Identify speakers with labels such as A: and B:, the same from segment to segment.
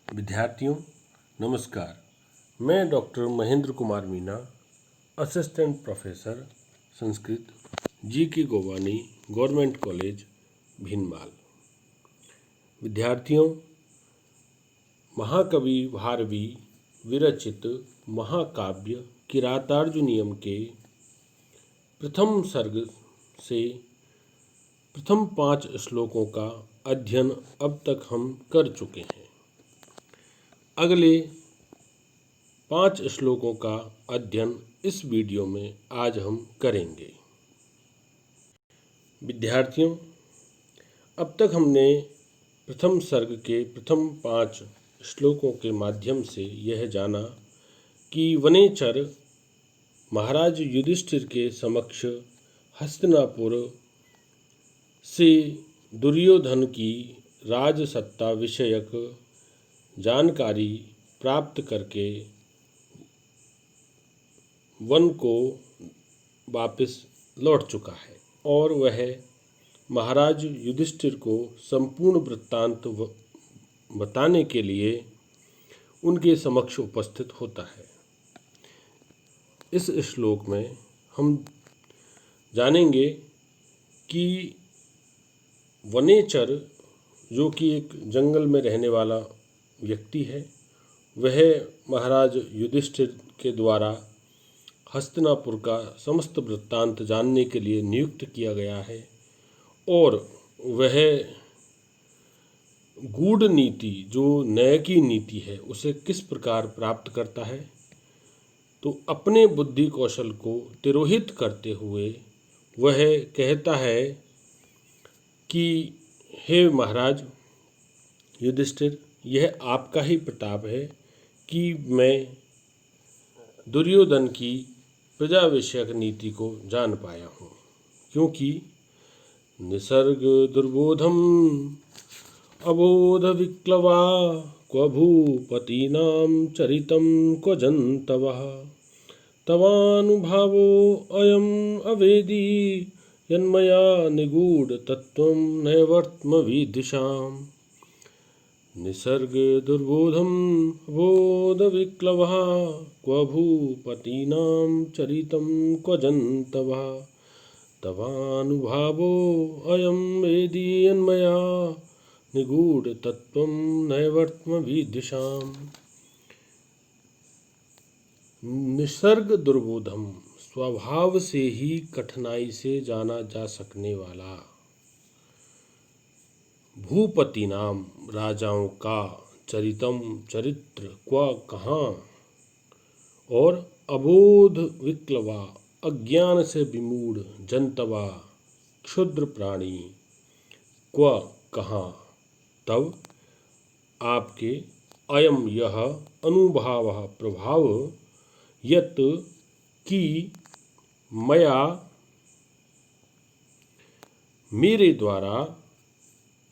A: विद्यार्थियों नमस्कार। मैं doctor Mahendra Kumar Meena, assistant professor Sanskrit G K. Govani government college Bhinmal. विद्यार्थियों, महाकवि भारवी विरचित महाकाव्य किरातार्जुनीयम के प्रथम सर्ग से प्रथम 5 श्लोकों का अध्ययन अब तक हम कर चुके हैं। अगले 5 श्लोकों का अध्ययन इस वीडियो में आज हम करेंगे। विद्यार्थियों, अब तक हमने प्रथम सर्ग के प्रथम 5 श्लोकों के माध्यम से यह जाना कि वनेचर महाराज युधिष्ठिर के समक्ष हस्तिनापुर से दुर्योधन की राजसत्ता विषयक जानकारी प्राप्त करके वन को वापस लौट चुका है और वह महाराज युधिष्ठिर को संपूर्ण वृत्तांत बताने के लिए उनके समक्ष उपस्थित होता है। इस श्लोक में हम जानेंगे कि वनेचर जो कि एक जंगल में रहने वाला व्यक्ति है, वह महाराज युधिष्ठिर के द्वारा हस्तिनापुर का समस्त वृत्तांत जानने के लिए नियुक्त किया गया है और वह गूढ़ नीति जो न्याय की नीति है उसे किस प्रकार प्राप्त करता है। तो अपने बुद्धि कौशल को तिरोहित करते हुए वह कहता है कि हे महाराज युधिष्ठिर, यह आपका ही प्रताप है कि मैं दुर्योधन की प्रजा विषयक नीति को जान पाया हूँ, क्योंकि निसर्ग दुर्बोधम अबोध विक्लवा क्व भूपतीनां चरितं क्व जन्तवः तवानुभावो अयम अवेदी यन्मया निगूढ़ तत्त्वं नैवर्त्म विदिशाम्। निसर्ग दुर्बोधम बोध विक्लवः क्व भूपतीनां चरितं क्व जन्तवः तवानुभावो अयं वेदी यन्मया निगूढ़ तत्त्वं नैवर्त्म विदिशाम्। निसर्ग दुर्बोधम, स्वभाव से ही कठिनाई से जाना जा सकने वाला, भूपति नाम राजाओं का, चरितम चरित्र, क्व कहाँ, और अबोध विक्लवा अज्ञान से विमूढ़, जंतवा क्षुद्र प्राणी, क्व कहाँ, तब आपके अयम यह अनुभाव प्रभाव यत कि मया मेरे द्वारा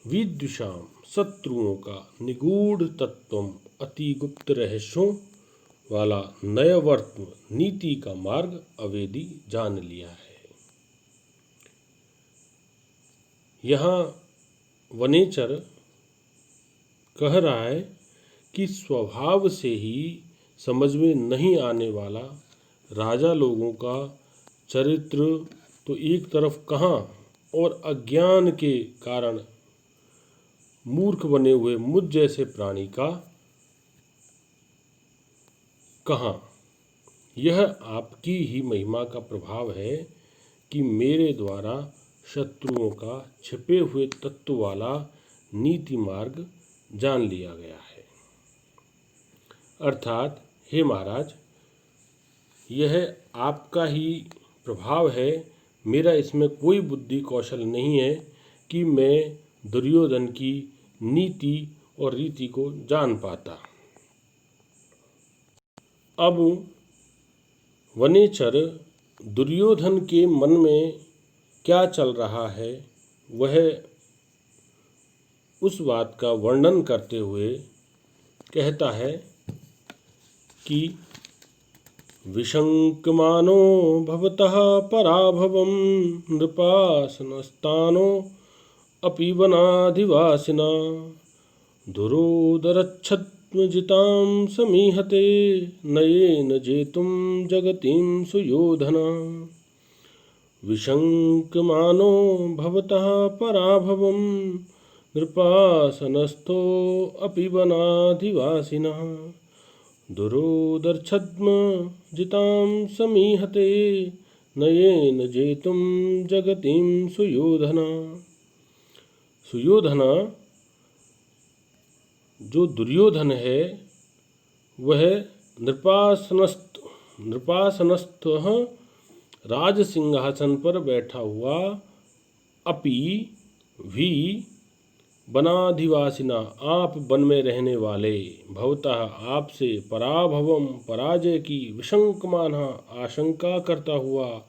A: विदुषाम शत्रुओं का निगूढ़ तत्वम अति गुप्त रहस्यों वाला नयवर्त्म नीति का मार्ग अवेदी जान लिया है। यहाँ वनेचर कह रहा है कि स्वभाव से ही समझ में नहीं आने वाला राजा लोगों का चरित्र तो एक तरफ कहाँ, और अज्ञान के कारण मूर्ख बने हुए मुझ जैसे प्राणी का कहाँ। यह आपकी ही महिमा का प्रभाव है कि मेरे द्वारा शत्रुओं का छिपे हुए तत्व वाला नीति मार्ग जान लिया गया है। अर्थात हे महाराज, यह आपका ही प्रभाव है, मेरा इसमें कोई बुद्धि कौशल नहीं है कि मैं दुर्योधन की नीति और रीति को जान पाता। अब वनेचर दुर्योधन के मन में क्या चल रहा है वह उस बात का वर्णन करते हुए कहता है कि विशंकमानो भवतः पराभवं नृपासनस्तानो अपि वनाधिवासिना दुरोदरच्छत् जितां समीहते नयेन जेतुं जगतीं सुयोधन। विशङ्कमानो भवतः पराभवं नृपासनस्थो अपि वनाधिवासिनः। दुरोदर्छद्म जितां समीहते नयेन जेतुं जगतीं सुयोधन। सुयोधना, जो दुर्योधन है वह नृपासनस्थ राज सिंहासन पर बैठा हुआ, अपि भी वनाधिवासिना, आप वन में रहने वाले, भवतः आपसे, पराभवम पराजय की, विशंकमान आशंका करता हुआ,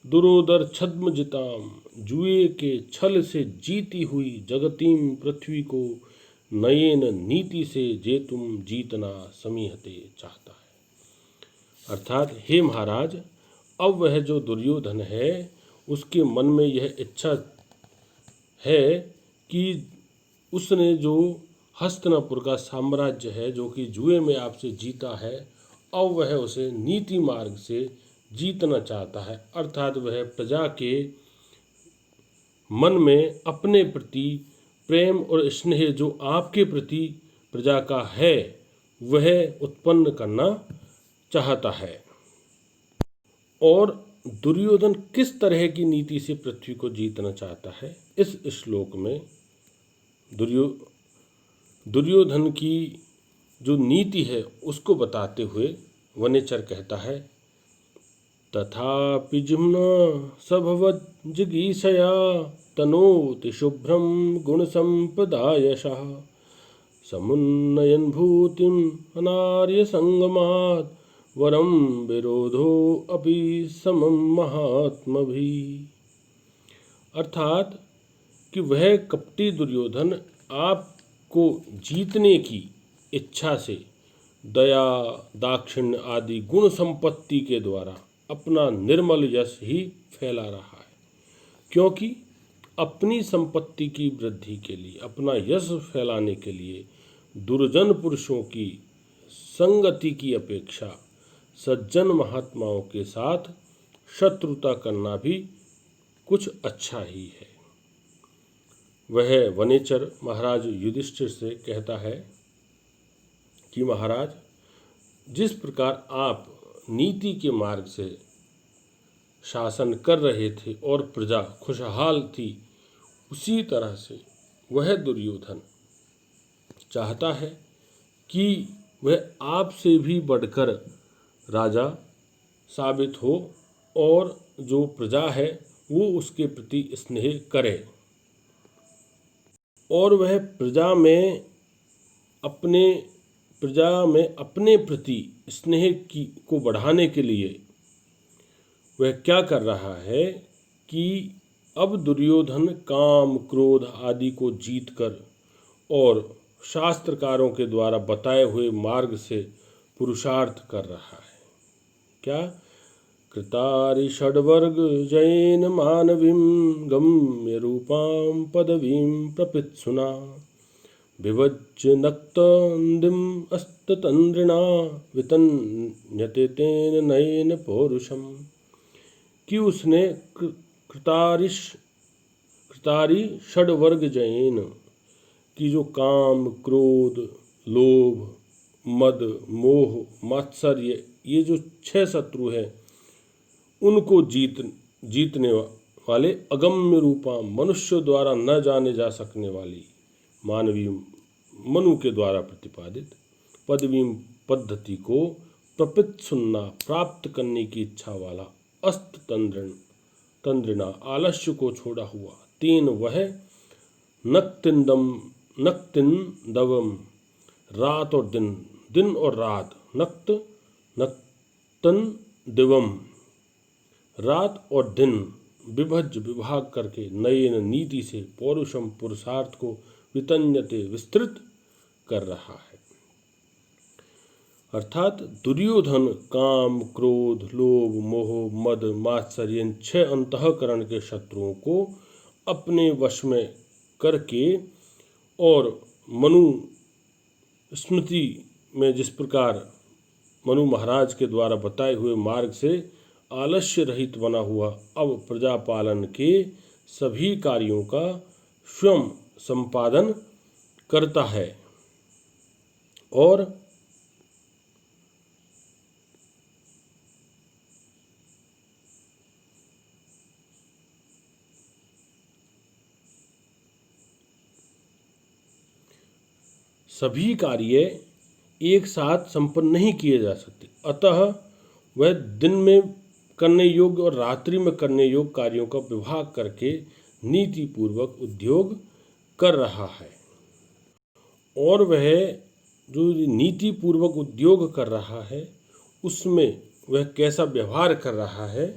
A: दुरोदर छद्म जिताम जुए के छल से जीती हुई, जगतीम पृथ्वी को, नयेन नीति से जेतुम जीतना समीहते चाहता है। अर्थात हे महाराज, अब वह जो दुर्योधन है उसके मन में यह इच्छा है कि उसने जो हस्तिनापुर का साम्राज्य है जो कि जुए में आपसे जीता है, अब वह उसे नीति मार्ग से जीतना चाहता है। अर्थात वह प्रजा के मन में अपने प्रति प्रेम और स्नेह जो आपके प्रति प्रजा का है वह उत्पन्न करना चाहता है। और दुर्योधन किस तरह की नीति से पृथ्वी को जीतना चाहता है, इस श्लोक में दुर्योधन की जो नीति है उसको बताते हुए वनेचर कहता है, तथापि जिह्ना सभवज्जिगीषया तनोति शुभ्रं गुणसम्पदायशः समुन्नयन् भूतिम् अनार्यसंगमात् वरं विरोधो अपि समं महात्मभिः। अर्थात कि वह कपटी दुर्योधन आपको जीतने की इच्छा से दया, दाक्षिण्य आदि गुण संपत्ति के द्वारा अपना निर्मल यश ही फैला रहा है, क्योंकि अपनी संपत्ति की वृद्धि के लिए, अपना यश फैलाने के लिए दुर्जन पुरुषों की संगति की अपेक्षा सज्जन महात्माओं के साथ शत्रुता करना भी कुछ अच्छा ही है। वह वनेचर महाराज युधिष्ठिर से कहता है कि महाराज, जिस प्रकार आप नीति के मार्ग से शासन कर रहे थे और प्रजा खुशहाल थी, उसी तरह से वह दुर्योधन चाहता है कि वह आपसे भी बढ़कर राजा साबित हो और जो प्रजा है वो उसके प्रति स्नेह करे, और वह प्रजा में अपने प्रति स्नेह को बढ़ाने के लिए वह क्या कर रहा है कि अब दुर्योधन काम, क्रोध आदि को जीतकर और शास्त्रकारों के द्वारा बताए हुए मार्ग से पुरुषार्थ कर रहा है। क्या? कृतारि षड्वर्ग जैन मानवीं गम्य रूपां पदवीं प्रपित्सुना विभज्य नक्तंदिम अस्ततंद्रिणा वितन्यते तेन नयन पौरुषम। कि उसने कृतारि षड्वर्ग जैन की जो काम, क्रोध, लोभ, मद, मोह, मात्सर्य, ये जो 6 शत्रु हैं उनको जीतने वाले अगम्य रूपा, मनुष्य द्वारा न जाने जा सकने वाली, मानवीय मनु के द्वारा प्रतिपादित पदवी पद्धति को प्रपित्सुन्ना, प्राप्त करने की इच्छा वाला, अस्त तंद्रिणा, आलस्य को छोड़ा हुआ, तेन वह नक्तिंदवम, रात और दिन, दिन और रात, नक्तन दिवम, रात और दिन विभाग करके नयन नीति से पौरुषम, पुरुषार्थ को वितन्यते, विस्तृत कर रहा है। अर्थात दुर्योधन काम, क्रोध, लोभ, मोह, मद, मात्सर्य, इन 6 अंतःकरण के शत्रुओं को अपने वश में करके और मनु स्मृति में जिस प्रकार मनु महाराज के द्वारा बताए हुए मार्ग से आलस्य रहित बना हुआ अब प्रजापालन के सभी कार्यों का स्वयं संपादन करता है और सभी कार्य एक साथ संपन्न नहीं किए जा सकते, अतः वह दिन में करने योग्य और रात्रि में करने योग्य कार्यों का विभाग करके नीति पूर्वक उद्योग कर रहा है। और वह जो नीति पूर्वक उद्योग कर रहा है उसमें वह कैसा व्यवहार कर रहा है।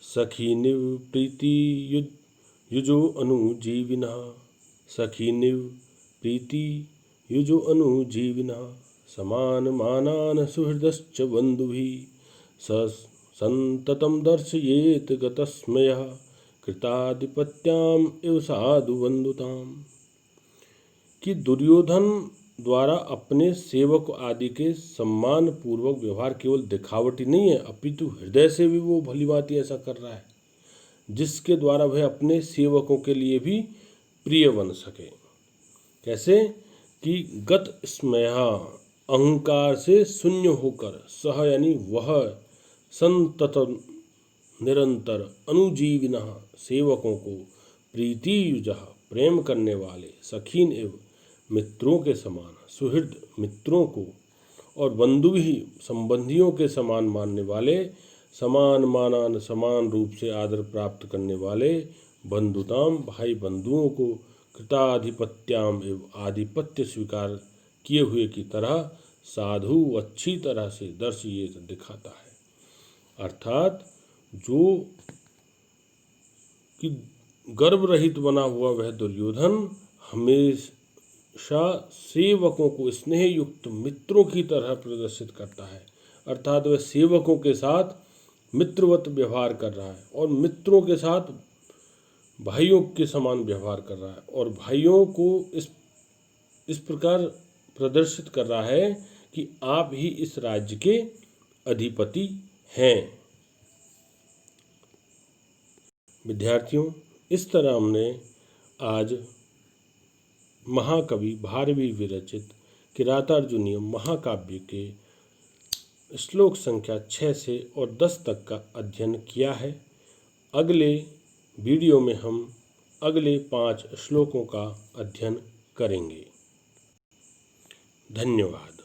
A: सखी निव प्रीति युजो अनुजीविना, सखी निव प्रीति युजो अनुजीविना, समान मानान सुहृदश्च बंधुभिः संततम दर्शयेत गतस्मयः कृताधिपत्याम इव साधु बंधुताम। कि दुर्योधन द्वारा अपने सेवक आदि के सम्मान पूर्वक व्यवहार केवल दिखावटी नहीं है, अपितु हृदय से भी वो भली भांति ऐसा कर रहा है जिसके द्वारा वह अपने सेवकों के लिए भी प्रिय बन सके। कैसे कि गत स्मया, अहंकार से शून्य होकर, सह यानी वह, संतत निरंतर, अनुजीविना सेवकों को, प्रीति युजः प्रेम करने वाले, सखीन एवं मित्रों के समान, सुहृद मित्रों को और बंधु ही संबंधियों के समान मानने वाले, समान मानान समान रूप से आदर प्राप्त करने वाले, बंधुताम भाई बंधुओं को, कृताधिपत्याम एवं आधिपत्य स्वीकार किए हुए की तरह साधु अच्छी तरह से दर्शयेत दिखाता है। अर्थात जो कि गर्व रहित बना हुआ वह दुर्योधन हमेशा सेवकों को स्नेह युक्त मित्रों की तरह प्रदर्शित करता है। अर्थात वह सेवकों के साथ मित्रवत व्यवहार कर रहा है और मित्रों के साथ भाइयों के समान व्यवहार कर रहा है और भाइयों को इस प्रकार प्रदर्शित कर रहा है कि आप ही इस राज्य के अधिपति हैं। विद्यार्थियों, इस तरह हमने आज महाकवि भारवी विरचित किरातार्जुनीय महाकाव्य के श्लोक संख्या 6 से और 10 तक का अध्ययन किया है। अगले वीडियो में हम अगले 5 श्लोकों का अध्ययन करेंगे। धन्यवाद।